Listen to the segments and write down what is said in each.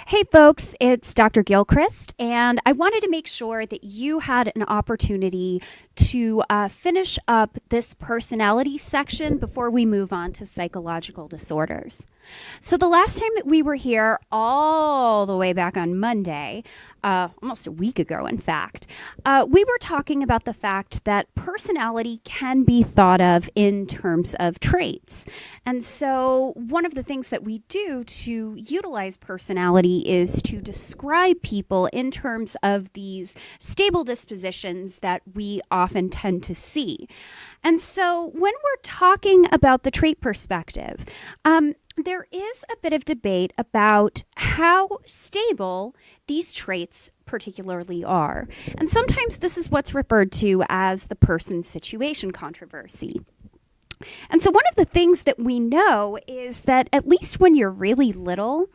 Hey folks, it's Dr. Gilchrist, and I wanted to make sure that you had an opportunity to finish up this personality section before we move on to psychological disorders. So the last time that we were here, all the way back on Monday, almost a week ago in fact, we were talking about the fact that personality can be thought of in terms of traits. And so one of the things that we do to utilize personality is to describe people in terms of these stable dispositions that we often tend to see. And so when we're talking about the trait perspective, there is a bit of debate about how stable these traits particularly are. And sometimes this is what's referred to as the person-situation controversy. And so one of the things that we know is that at least when you're really little,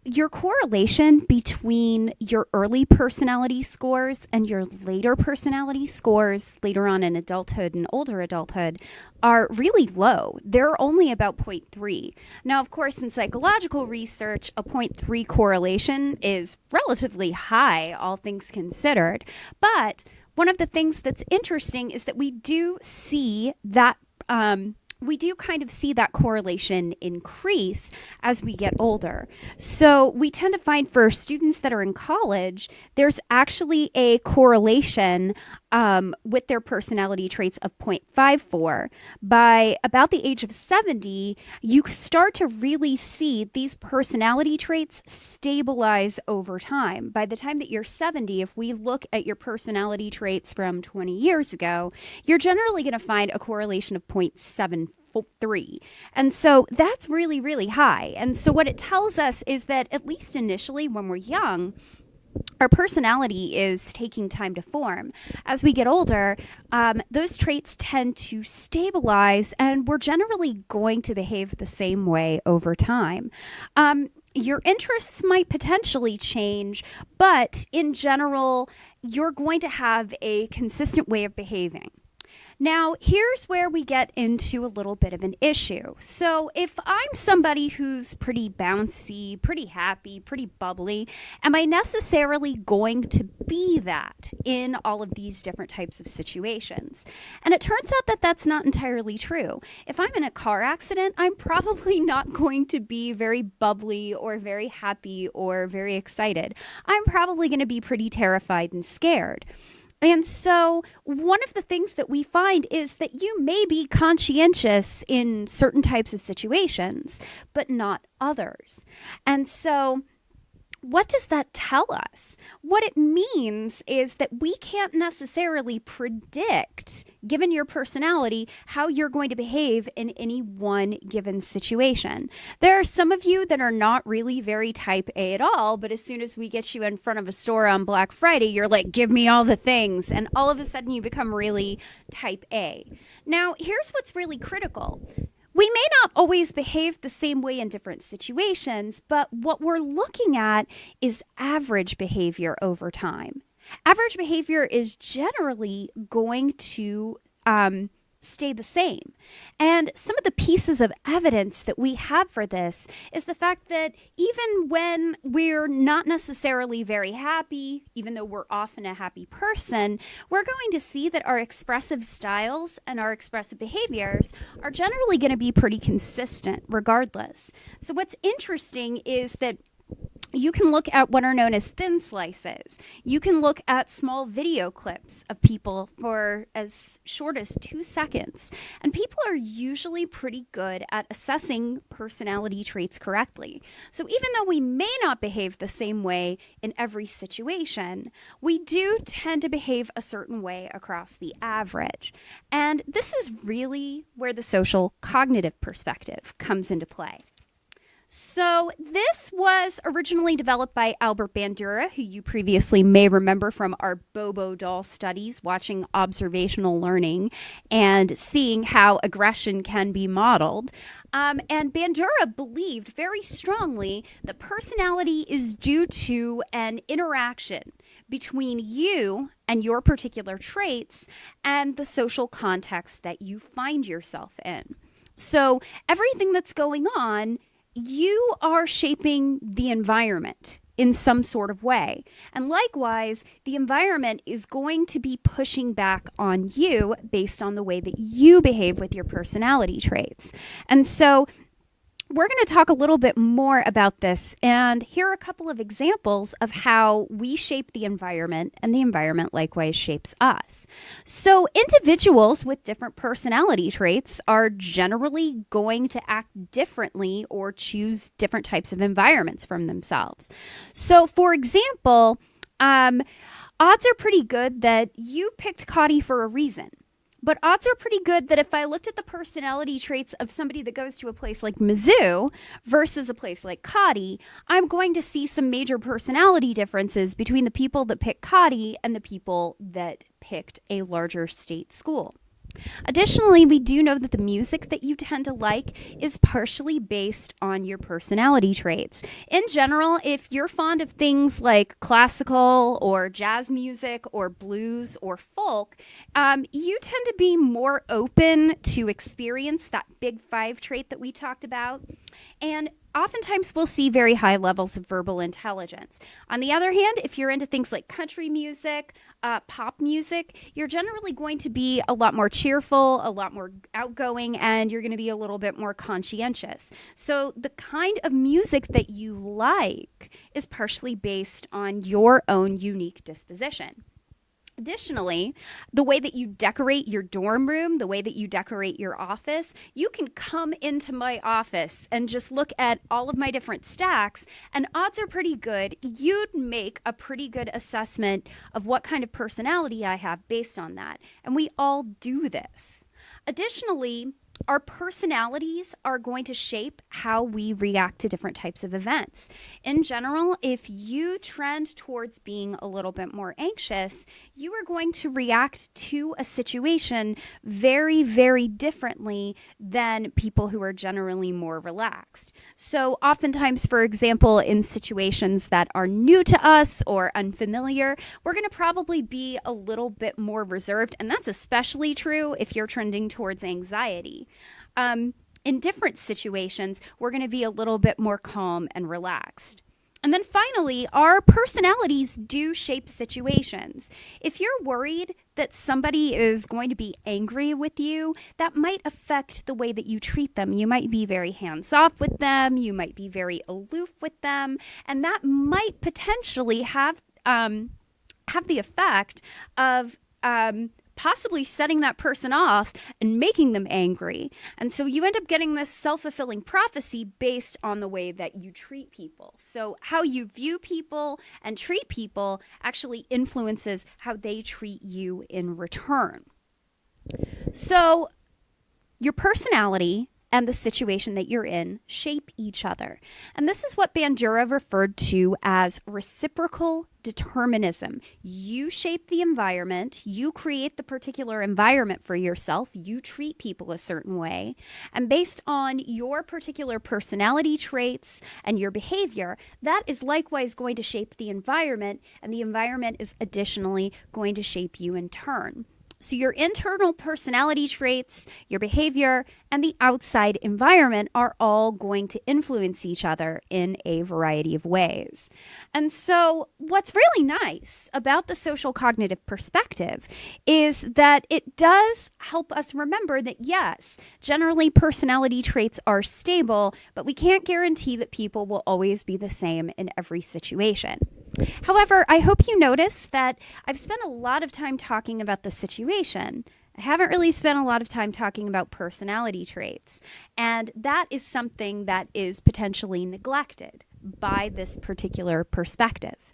your correlation between your early personality scores and your later personality scores later on in adulthood and older adulthood are really low. They're only about 0.3. Now, of course, in psychological research, a 0.3 correlation is relatively high, all things considered. But one of the things that's interesting is that we do see that correlation increase as we get older. So we tend to find for students that are in college, there's actually a correlation with their personality traits of 0.54. By about the age of 70, you start to really see these personality traits stabilize over time. By the time that you're 70, if we look at your personality traits from 20 years ago, you're generally going to find a correlation of 0.73. And so that's really, really high. And so what it tells us is that at least initially when we're young, our personality is taking time to form. As we get older, those traits tend to stabilize, and we're generally going to behave the same way over time. Your interests might potentially change, but in general, you're going to have a consistent way of behaving. Now, here's where we get into a little bit of an issue. So if I'm somebody who's pretty bouncy, pretty happy, pretty bubbly, am I necessarily going to be that in all of these different types of situations? And it turns out that that's not entirely true. If I'm in a car accident, I'm probably not going to be very bubbly or very happy or very excited. I'm probably going to be pretty terrified and scared. And so one of the things that we find is that you may be conscientious in certain types of situations, but not others. And so what does that tell us? What it means is that we can't necessarily predict, given your personality, how you're going to behave in any one given situation. There are some of you that are not really very type A at all, but as soon as we get you in front of a store on Black Friday, you're like, give me all the things. And all of a sudden you become really type A. Now, here's what's really critical. We may not always behave the same way in different situations, but what we're looking at is average behavior over time. Average behavior is generally going to stay the same. And some of the pieces of evidence that we have for this is the fact that even when we're not necessarily very happy, even though we're often a happy person, we're going to see that our expressive styles and our expressive behaviors are generally going to be pretty consistent regardless. So what's interesting is that you can look at what are known as thin slices. You can look at small video clips of people for as short as 2 seconds. And people are usually pretty good at assessing personality traits correctly. So even though we may not behave the same way in every situation, we do tend to behave a certain way across the average. And this is really where the social cognitive perspective comes into play. So this was originally developed by Albert Bandura, who you previously may remember from our Bobo doll studies, watching observational learning and seeing how aggression can be modeled. And Bandura believed very strongly that personality is due to an interaction between you and your particular traits and the social context that you find yourself in. So everything that's going on you are shaping the environment in some sort of way. And likewise, the environment is going to be pushing back on you based on the way that you behave with your personality traits. And so we're going to talk a little bit more about this, and here are a couple of examples of how we shape the environment and the environment likewise shapes us. So individuals with different personality traits are generally going to act differently or choose different types of environments from themselves. So for example, odds are pretty good that you picked Cotty for a reason. But odds are pretty good that if I looked at the personality traits of somebody that goes to a place like Mizzou versus a place like Cotty, I'm going to see some major personality differences between the people that picked Cotty and the people that picked a larger state school. Additionally, we do know that the music that you tend to like is partially based on your personality traits. In general, if you're fond of things like classical or jazz music or blues or folk, you tend to be more open to experience that big five trait that we talked about. And oftentimes we'll see very high levels of verbal intelligence. On the other hand, if you're into things like country music, pop music, you're generally going to be a lot more cheerful, a lot more outgoing, and you're going to be a little bit more conscientious. So the kind of music that you like is partially based on your own unique disposition. Additionally, the way that you decorate your dorm room, the way that you decorate your office, you can come into my office and just look at all of my different stacks, and odds are pretty good you'd make a pretty good assessment of what kind of personality I have based on that. And we all do this. Additionally, our personalities are going to shape how we react to different types of events. In general, if you trend towards being a little bit more anxious, you are going to react to a situation very, very differently than people who are generally more relaxed. So oftentimes, for example, in situations that are new to us or unfamiliar, we're going to probably be a little bit more reserved, and that's especially true if you're trending towards anxiety. In different situations, we're going to be a little bit more calm and relaxed. And then finally, our personalities do shape situations. If you're worried that somebody is going to be angry with you, that might affect the way that you treat them. You might be very hands-off with them. You might be very aloof with them. And that might potentially have the effect of possibly setting that person off and making them angry. And so you end up getting this self-fulfilling prophecy based on the way that you treat people. So how you view people and treat people actually influences how they treat you in return. So your personality and the situation that you're in shape each other. And this is what Bandura referred to as reciprocal determinism. You shape the environment, you create the particular environment for yourself, you treat people a certain way, and based on your particular personality traits and your behavior, that is likewise going to shape the environment, and the environment is additionally going to shape you in turn. So your internal personality traits, your behavior, and the outside environment are all going to influence each other in a variety of ways. And so what's really nice about the social cognitive perspective is that it does help us remember that, yes, generally personality traits are stable, but we can't guarantee that people will always be the same in every situation. However, I hope you notice that I've spent a lot of time talking about the situation. I haven't really spent a lot of time talking about personality traits, and that is something that is potentially neglected by this particular perspective.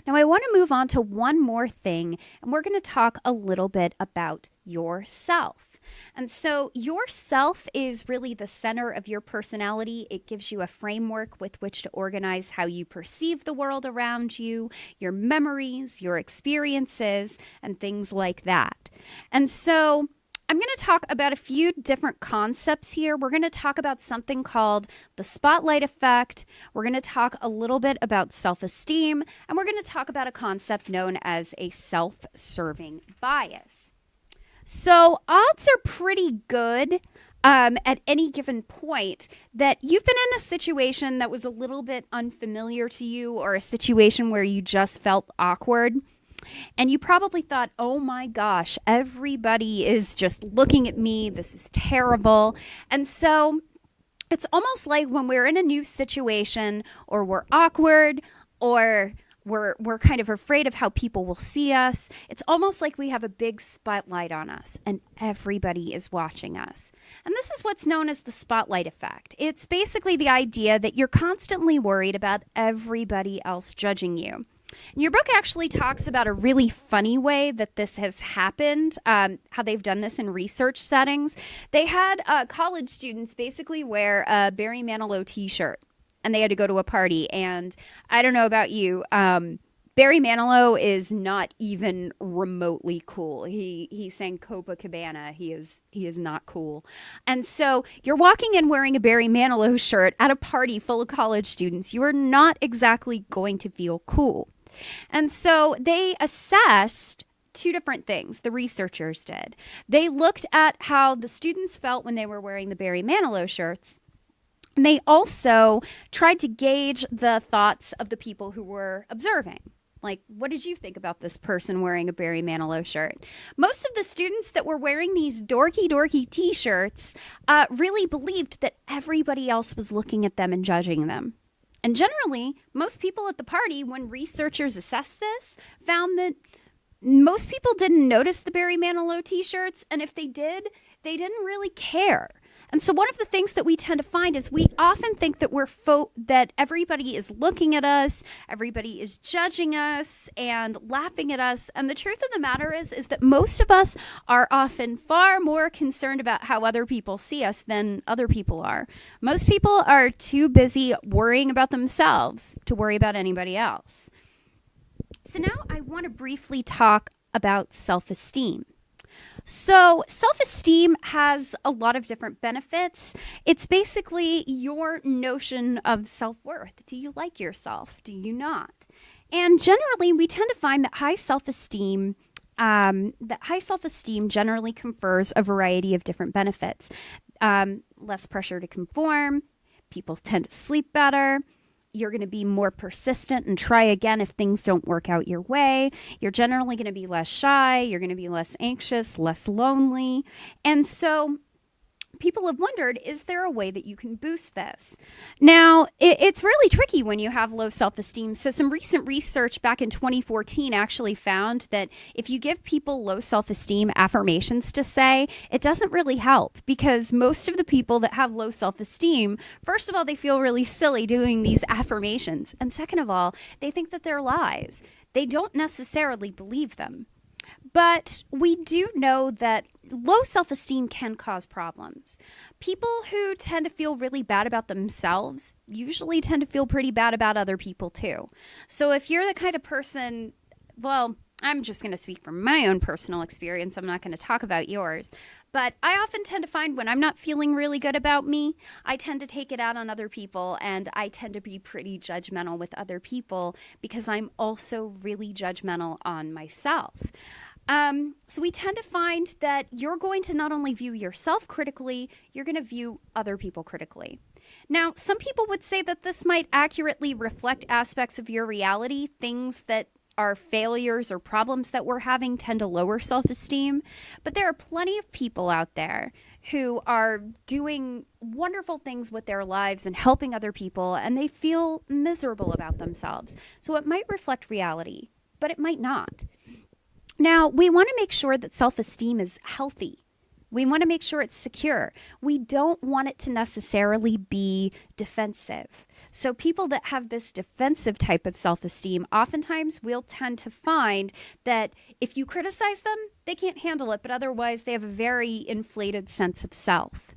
Now, I want to move on to one more thing, and we're going to talk a little bit about yourself. And so yourself is really the center of your personality. It gives you a framework with which to organize how you perceive the world around you, your memories, your experiences, and things like that. And so I'm going to talk about a few different concepts here. We're going to talk about something called the spotlight effect. We're going to talk a little bit about self-esteem, and we're going to talk about a concept known as a self-serving bias. So odds are pretty good at any given point that you've been in a situation that was a little bit unfamiliar to you, or a situation where you just felt awkward. And you probably thought, oh my gosh, everybody is just looking at me. This is terrible. And so it's almost like when we're in a new situation, or we're awkward, or we're kind of afraid of how people will see us. It's almost like we have a big spotlight on us and everybody is watching us. And this is what's known as the spotlight effect. It's basically the idea that you're constantly worried about everybody else judging you. And your book actually talks about a really funny way that this has happened, how they've done this in research settings. They had college students basically wear a Barry Manilow t-shirt, and they had to go to a party. And I don't know about you, Barry Manilow is not even remotely cool. He sang Copacabana. He is not cool. And so you're walking in wearing a Barry Manilow shirt at a party full of college students. You are not exactly going to feel cool. And so they assessed two different things, the researchers did. They looked at how the students felt when they were wearing the Barry Manilow shirts. And they also tried to gauge the thoughts of the people who were observing. Like, what did you think about this person wearing a Barry Manilow shirt? Most of the students that were wearing these dorky t-shirts really believed that everybody else was looking at them and judging them. And generally, most people at the party, when researchers assessed this, found that most people didn't notice the Barry Manilow t-shirts, and if they did, they didn't really care. And so one of the things that we tend to find is we often think that that everybody is looking at us, everybody is judging us and laughing at us. And the truth of the matter is that most of us are often far more concerned about how other people see us than other people are. Most people are too busy worrying about themselves to worry about anybody else. So now I want to briefly talk about self-esteem. So self-esteem has a lot of different benefits. It's basically your notion of self-worth. Do you like yourself? Do you not? And generally, we tend to find that high self-esteem generally confers a variety of different benefits. Less pressure to conform. People tend to sleep better. You're going to be more persistent and try again if things don't work out your way. You're generally going to be less shy. You're going to be less anxious, less lonely. And so people have wondered, is there a way that you can boost this? Now, it's really tricky when you have low self-esteem. So some recent research back in 2014 actually found that if you give people low self-esteem affirmations to say, it doesn't really help, because most of the people that have low self-esteem, first of all, they feel really silly doing these affirmations. And second of all, they think that they're lies. They don't necessarily believe them. But we do know that low self-esteem can cause problems. People who tend to feel really bad about themselves usually tend to feel pretty bad about other people too. So if you're the kind of person, well, I'm just going to speak from my own personal experience. I'm not going to talk about yours. But I often tend to find when I'm not feeling really good about me, I tend to take it out on other people, and I tend to be pretty judgmental with other people because I'm also really judgmental on myself. So we tend to find that you're going to not only view yourself critically, you're going to view other people critically. Now, some people would say that this might accurately reflect aspects of your reality. Things that are failures or problems that we're having tend to lower self-esteem. But there are plenty of people out there who are doing wonderful things with their lives and helping other people, and they feel miserable about themselves. So it might reflect reality, but it might not. Now, we want to make sure that self-esteem is healthy. We want to make sure it's secure. We don't want it to necessarily be defensive. So people that have this defensive type of self-esteem, oftentimes we'll tend to find that if you criticize them, they can't handle it, but otherwise they have a very inflated sense of self.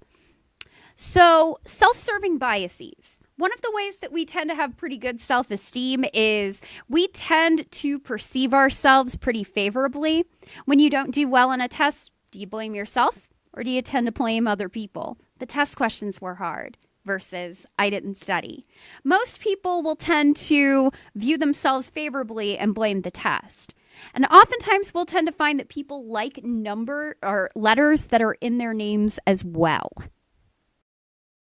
So self-serving biases. One of the ways that we tend to have pretty good self-esteem is we tend to perceive ourselves pretty favorably. When you don't do well on a test, do you blame yourself or do you tend to blame other people? The test questions were hard versus I didn't study. Most people will tend to view themselves favorably and blame the test. And oftentimes we'll tend to find that people like number or letters that are in their names as well.